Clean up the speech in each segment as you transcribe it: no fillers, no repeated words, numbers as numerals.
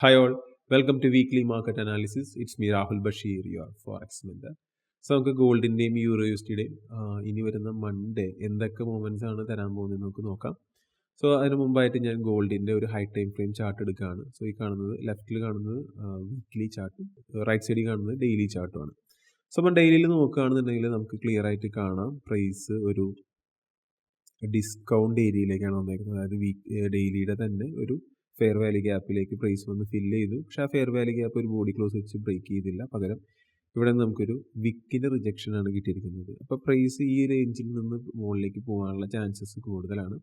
Hi all, welcome to weekly market analysis. It's me Rahul Bashir, your forex mentor. So നമുക്ക് ഗോൾഡിൻ്റെയും euro യൂസ്റ്റിയുടെയും ഇനി വരുന്ന Monday എന്തൊക്കെ movements ആണ് തരാൻ പോകുന്നത് നമുക്ക് നോക്കാം. സോ അതിന് മുമ്പായിട്ട് ഞാൻ ഗോൾഡിൻ്റെ ഒരു ഹൈ ടൈം ഫ്രെയിം ചാർട്ട് എടുക്കുകയാണ്. സോ ഈ കാണുന്നത് ലെഫ്റ്റിൽ കാണുന്നത് വീക്ക്ലി ചാർട്ടും റൈറ്റ് സൈഡിൽ കാണുന്നത് ഡെയിലി ചാർട്ടുമാണ്. സോ നമ്മൾ ഡെയിലിയിൽ നോക്കുകയാണെന്നുണ്ടെങ്കിൽ നമുക്ക് ക്ലിയർ ആയിട്ട് കാണാം പ്രൈസ് ഒരു ഡിസ്കൗണ്ട് ഏരിയയിലേക്കാണ് വന്നേക്കുന്നത്. അതായത് ഡെയിലിയുടെ തന്നെ ഒരു ഫെയർ വാല്യൂ ഗ്യാപ്പിലേക്ക് പ്രൈസ് വന്ന് ഫില്ല് ചെയ്തു. പക്ഷേ ആ ഫെയർ വാല്യൂ ഗ്യാപ്പ് ഒരു ബോഡി ക്ലോസ് വെച്ച് ബ്രേക്ക് ചെയ്തില്ല. പകരം ഇവിടെ നമുക്കൊരു വിക്കിൻ്റെ റിജക്ഷനാണ് കിട്ടിയിരിക്കുന്നത്. അപ്പോൾ പ്രൈസ് ഈ റേഞ്ചിൽ നിന്ന് മുകളിലേക്ക് പോകാനുള്ള ചാൻസസ് കൂടുതലാണ്.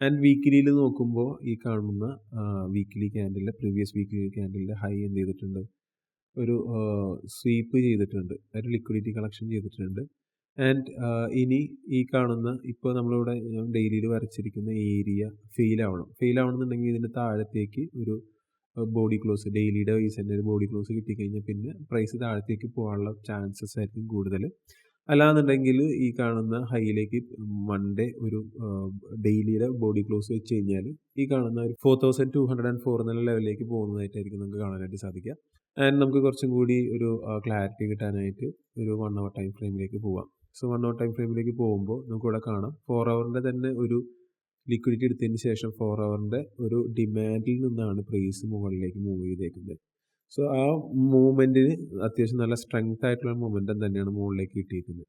ആൻഡ് വീക്കിലിയിൽ നോക്കുമ്പോൾ ഈ കാണുന്ന വീക്കിലി ക്യാൻഡിലെ പ്രീവിയസ് വീക്കിലി ക്യാൻഡിലെ ഹൈ എന്ത് ചെയ്തിട്ടുണ്ട്, ഒരു സ്വീപ്പ് ചെയ്തിട്ടുണ്ട്, ഒരു ലിക്വിഡിറ്റി കളക്ഷൻ ചെയ്തിട്ടുണ്ട്. ആൻഡ് ഇനി ഈ കാണുന്ന ഇപ്പോൾ നമ്മളിവിടെ ഡെയിലിയിൽ വരച്ചിരിക്കുന്ന ഏരിയ ഫെയിൽ ആവണമെന്നുണ്ടെങ്കിൽ ഇതിൻ്റെ താഴത്തേക്ക് ഒരു ബോഡി ക്ലോസ് ഡെയിലിയുടെ വൈസ് തന്നെ ഒരു ബോഡി ക്ലോസ് കിട്ടിക്കഴിഞ്ഞാൽ പിന്നെ പ്രൈസ് താഴത്തേക്ക് പോകാനുള്ള ചാൻസസ് ആയിരിക്കും കൂടുതൽ. അല്ലാന്നുണ്ടെങ്കിൽ ഈ കാണുന്ന ഹൈയിലേക്ക് മൺഡേ ഒരു ഡെയിലിയുടെ ബോഡി ക്ലോസ് വെച്ച് കഴിഞ്ഞാൽ ഈ കാണുന്ന ഒരു 4204 എന്നുള്ള ലെവലിലേക്ക് പോകുന്നതായിട്ടായിരിക്കും നമുക്ക് കാണാനായിട്ട് സാധിക്കുക. ആൻഡ് നമുക്ക് കുറച്ചും കൂടി ഒരു ക്ലാരിറ്റി കിട്ടാനായിട്ട് ഒരു 1 hour ടൈം ഫ്രെയിമിലേക്ക് പോവാം. സോ 1 hour ടൈം ഫ്രെയിമിലേക്ക് പോകുമ്പോൾ നമുക്കിവിടെ കാണാം 4 hourൻ്റെ തന്നെ ഒരു ലിക്വിഡിറ്റി എടുത്തതിന് ശേഷം 4 hourൻ്റെ ഒരു ഡിമാൻഡിൽ നിന്നാണ് പ്രൈസ് മുകളിലേക്ക് മൂവ് ചെയ്തേക്കുന്നത്. സോ ആ മൂവ്മെൻറ്റിന് അത്യാവശ്യം നല്ല സ്ട്രെങ്ത് ആയിട്ടുള്ള മൂവ്മെൻറ്റം തന്നെയാണ് മുകളിലേക്ക് കിട്ടിയിരിക്കുന്നത്.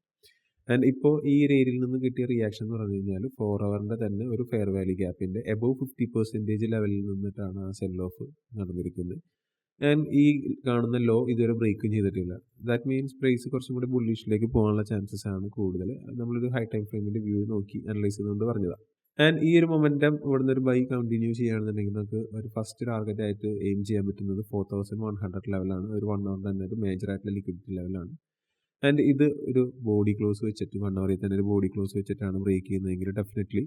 ആൻഡ് ഇപ്പോൾ ഈ ഒരു ഏരിയയിൽ നിന്ന് കിട്ടിയ റിയാക്ഷൻ എന്ന് പറഞ്ഞു കഴിഞ്ഞാൽ 4 hourൻ്റെ തന്നെ ഒരു ഫെയർ വാല്യൂ ഗ്യാപ്പിൻ്റെ എബവ് 50% ലെവലിൽ നിന്നിട്ടാണ് ആ സെൽ ഓഫ് നടന്നിരിക്കുന്നത്. ആൻഡ് ഈ കാണുന്ന ലോ ഇതുവരെ ബ്രേക്കും ചെയ്തിട്ടില്ല. ദാറ്റ് മീൻസ് പ്രൈസ് കുറച്ചും കൂടി ബുള്ളിഷിലേക്ക് പോകാനുള്ള ചാൻസസ് ആണ് കൂടുതൽ. നമ്മളൊരു ഹൈ ടൈം ഫ്രെയിമിൻ്റെ വ്യൂ നോക്കി അനലൈസ് ചെയ്തുകൊണ്ട് പറഞ്ഞതാണ്. ആൻഡ് ഈ ഒരു മൊമെൻറ്റം ഇവിടുന്ന് ഒരു ബൈ കണ്ടിന്യൂ ചെയ്യുകയാണെന്നുണ്ടെങ്കിൽ നമുക്ക് ഒരു ഫസ്റ്റ് ടാർഗറ്റ് ആയിട്ട് എയിം ചെയ്യാൻ പറ്റുന്നത് 4100 ലെവലാണ്. ഒരു 1 hour തന്നെ ഒരു മേജർ ആയിട്ടുള്ള ലിക്വിഡിറ്റി ലെവലാണ്. ആൻഡ് ഇത് ഒരു ബോഡി ക്ലോസ് വെച്ചിട്ട് 1 hour തന്നെ ഒരു ബോഡി ക്ലോസ് വെച്ചിട്ടാണ് ബ്രേക്ക് ചെയ്യുന്നതെങ്കിൽ ഡെഫിനറ്റ്ലി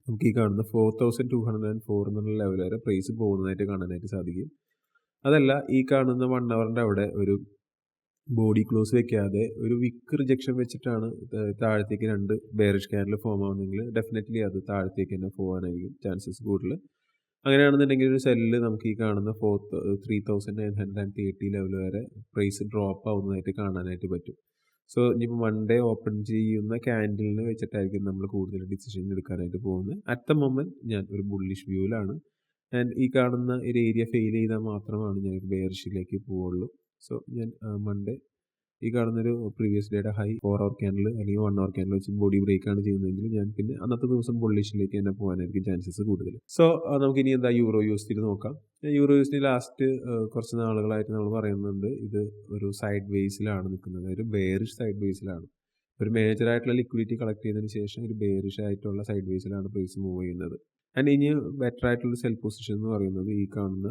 നമുക്ക് ഈ കാണുന്ന 4204 എന്നുള്ള ലെവൽ വരെ പ്രൈസ് പോകുന്നതായിട്ട് കാണാനായിട്ട് സാധിക്കും. അതല്ല ഈ കാണുന്ന 1 hourൻ്റെ അവിടെ ഒരു ബോഡി ക്ലോസ് വെക്കാതെ ഒരു വിക്ക് റിജക്ഷൻ വെച്ചിട്ടാണ് താഴത്തേക്ക് 2 ബെയറിഷ് ക്യാൻഡിൽ ഫോം ആവുന്നെങ്കിൽ ഡെഫിനറ്റ്ലി അത് താഴത്തേക്ക് തന്നെ പോകാനായിരിക്കും ചാൻസസ് കൂടുതൽ. അങ്ങനെയാണെന്നുണ്ടെങ്കിൽ ഒരു സെല്ലിൽ നമുക്ക് ഈ കാണുന്ന 3930 ലെവൽ വരെ പ്രൈസ് ഡ്രോപ്പ് ആവുന്നതായിട്ട് കാണാനായിട്ട് പറ്റും. സോ ഇനിയിപ്പോൾ മൺഡേ ഓപ്പൺ ചെയ്യുന്ന ക്യാൻഡിലിന് വെച്ചിട്ടായിരിക്കും നമ്മൾ കൂടുതൽ ഡിസിഷൻ എടുക്കാനായിട്ട് പോകുന്നത്. അറ്റ് ദ മൊമെൻറ്റ് ഞാൻ ഒരു ബുള്ളിഷ് വ്യൂവിലാണ്. ആൻഡ് ഈ കാണുന്ന ഒരു ഏരിയ ഫെയിൽ ചെയ്താൽ മാത്രമാണ് ഞാൻ ഒരു ബെയറിഷിലേക്ക് പോവുള്ളൂ. സോ ഞാൻ മൺഡേ ഈ കാണുന്നൊരു പ്രീവിയസ് ഡേയുടെ ഹൈ 4 hour ക്യാൻഡിൽ അല്ലെങ്കിൽ 1 hour ക്യാൻഡിൽ വെച്ച് ബോഡി ബ്രേക്കാണ് ചെയ്യുന്നതെങ്കിൽ ഞാൻ പിന്നെ അന്നത്തെ ദിവസം ബുള്ളിഷിലേക്ക് തന്നെ പോകാനായിരിക്കും ചാൻസസ് കൂടുതൽ. സോ നമുക്കിനി എന്താ യൂറോ യൂഎസ്ഡിയിൽ നോക്കാം. യൂറോ യൂഎസ്ഡി ലാസ്റ്റ് കുറച്ച് നാളുകളായിട്ട് നമ്മൾ പറയുന്നുണ്ട് ഇത് ഒരു സൈഡ് വേസിലാണ് നിൽക്കുന്നത്, ഒരു ബെയറിഷ് സൈഡ് വേസിലാണ്. ഒരു മേജർ ആയിട്ടുള്ള ലിക്വിഡിറ്റി കളക്ട് ചെയ്തതിന് ശേഷം ഒരു ബെയറിഷ് ആയിട്ടുള്ള സൈഡ് വേസിലാണ് പ്രൈസ് മൂവ് ചെയ്യുന്നത്. ആൻഡ് ഇനി ബെറ്റർ ആയിട്ടുള്ള സെൽ പൊസിഷൻ എന്ന് പറയുന്നത് ഈ കാണുന്ന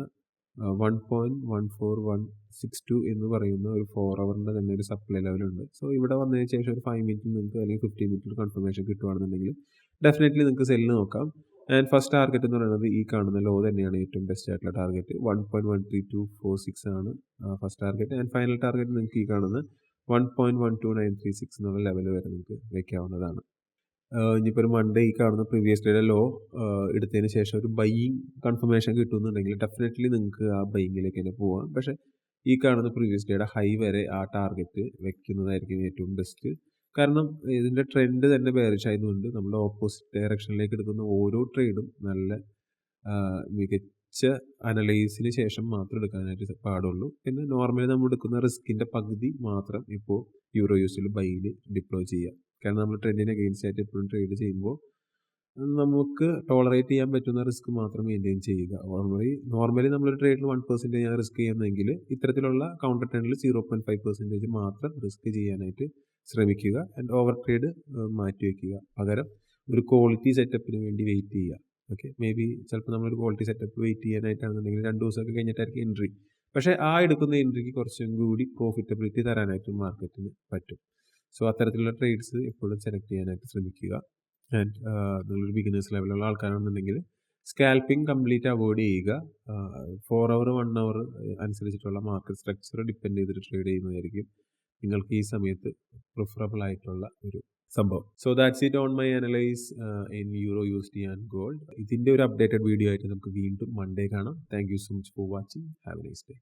1.14162 എന്ന് പറയുന്ന ഒരു 4 hourൻ്റെ തന്നെ ഒരു സപ്ലൈ ലെവലുണ്ട്. സോ ഇവിടെ വന്നതിന് ശേഷം ഒരു 5 മിനിറ്റിൽ നിങ്ങൾക്ക് അല്ലെങ്കിൽ 15 മിനിറ്റിൽ കൺഫർമേഷൻ കിട്ടുകയാണെന്നുണ്ടെങ്കിൽ ഡെഫിനറ്റ്ലി നിങ്ങൾക്ക് സെല്ലിന് നോക്കാം. ആൻഡ് ഫസ്റ്റ് ടാർഗറ്റ് എന്ന് പറയുന്നത് ഈ കാണുന്ന ലോ തന്നെയാണ് ഏറ്റവും ബെസ്റ്റ് ആയിട്ടുള്ള ടാർഗറ്റ്. 1.13246 ആണ് first target. And final target നിങ്ങൾക്ക് ഈ കാണുന്ന 1.12936 എന്നുള്ള ലെവൽ വരെ നിങ്ങൾക്ക് വയ്ക്കാവുന്നതാണ്. ഇനിയിപ്പോൾ ഒരു മൺഡേ ഈ കാണുന്ന പ്രീവിയസ് ഡേയുടെ ലോ എടുത്തതിന് ശേഷം ഒരു ബൈയിങ് കൺഫർമേഷൻ കിട്ടുമെന്നുണ്ടെങ്കിൽ ഡെഫിനറ്റ്ലി നിങ്ങൾക്ക് ആ ബൈയിങ്ങിലേക്ക് തന്നെ പോകാം. പക്ഷേ ഈ കാണുന്ന പ്രീവിയസ് ഡേയുടെ ഹൈ വരെ ആ ടാർഗറ്റ് വെക്കുന്നതായിരിക്കും ഏറ്റവും ബെസ്റ്റ്. കാരണം ഇതിൻ്റെ ട്രെൻഡ് തന്നെ ബെയറിഷ് ആയതുകൊണ്ട് നമ്മൾ ഓപ്പോസിറ്റ് ഡയറക്ഷനിലേക്ക് എടുക്കുന്ന ഓരോ ട്രേഡും നല്ല മികച്ച അനലൈസിന് ശേഷം മാത്രം എടുക്കാനായിട്ട് പാടുള്ളൂ. പിന്നെ നോർമലി നമ്മൾ എടുക്കുന്ന റിസ്കിൻ്റെ പകുതി മാത്രം ഇപ്പോൾ യൂറോ യൂസിൽ ബൈയിൽ ഡിപ്ലോയ് ചെയ്യുക. കാരണം നമ്മൾ ട്രെൻഡിനെ അഗെയിൻസ്റ്റ് ആയിട്ട് എപ്പോഴും ട്രേഡ് ചെയ്യുമ്പോൾ നമുക്ക് ടോളറേറ്റ് ചെയ്യാൻ പറ്റുന്ന റിസ്ക് മാത്രം മെയിൻറ്റെയിൻ ചെയ്യുക. നോർമലി നമ്മളൊരു ട്രേഡിൽ 1% റിസ്ക് ചെയ്യുന്നതെങ്കിൽ ഇത്തരത്തിലുള്ള കൗണ്ടർ ട്രെൻഡിൽ 0.5% മാത്രം റിസ്ക് ചെയ്യാനായിട്ട് ശ്രമിക്കുക. ആൻഡ് ഓവർ ട്രേഡ് മാറ്റി വയ്ക്കുക. പകരം ഒരു ക്വാളിറ്റി സെറ്റപ്പിന് വേണ്ടി വെയിറ്റ് ചെയ്യുക. ഓക്കെ, മേ ബി ചിലപ്പോൾ നമ്മളൊരു ക്വാളിറ്റി സെറ്റപ്പ് വെയിറ്റ് ചെയ്യാനായിട്ടാണെന്നുണ്ടെങ്കിൽ 2 ദിവസമൊക്കെ കഴിഞ്ഞിട്ടായിരിക്കും എൻട്രി. പക്ഷേ ആ എടുക്കുന്ന എൻട്രിക്ക് കുറച്ചും കൂടി പ്രോഫിറ്റബിലിറ്റി തരാനായിട്ട് മാർക്കറ്റിന് പറ്റും. സോ അത്തരത്തിലുള്ള ട്രേഡ്സ് എപ്പോഴും സെലക്ട് ചെയ്യാനായിട്ട് ശ്രമിക്കുക. ആൻഡ് നിങ്ങളൊരു ബിഗിനേഴ്സ് ലെവലുള്ള ആൾക്കാരാണെന്നുണ്ടെങ്കിൽ സ്കാൽപ്പിംഗ് കംപ്ലീറ്റ് അവോയ്ഡ് ചെയ്യുക. 4 hour 1 hour അനുസരിച്ചിട്ടുള്ള മാർക്കറ്റ് സ്ട്രക്ചർ ഡിപ്പെൻഡ് ചെയ്തിട്ട് ട്രേഡ് ചെയ്യുന്നതായിരിക്കും നിങ്ങൾക്ക് ഈ സമയത്ത് പ്രിഫറബിൾ ആയിട്ടുള്ള ഒരു സംഭവം. So that's it on my analyse in euro USD and gold. ഇതിൻ്റെ ഒരു അപ്ഡേറ്റഡ് വീഡിയോ ആയിട്ട് നമുക്ക് വീണ്ടും മൺഡേ കാണാം. Thank you so much for watching. Have A nice day.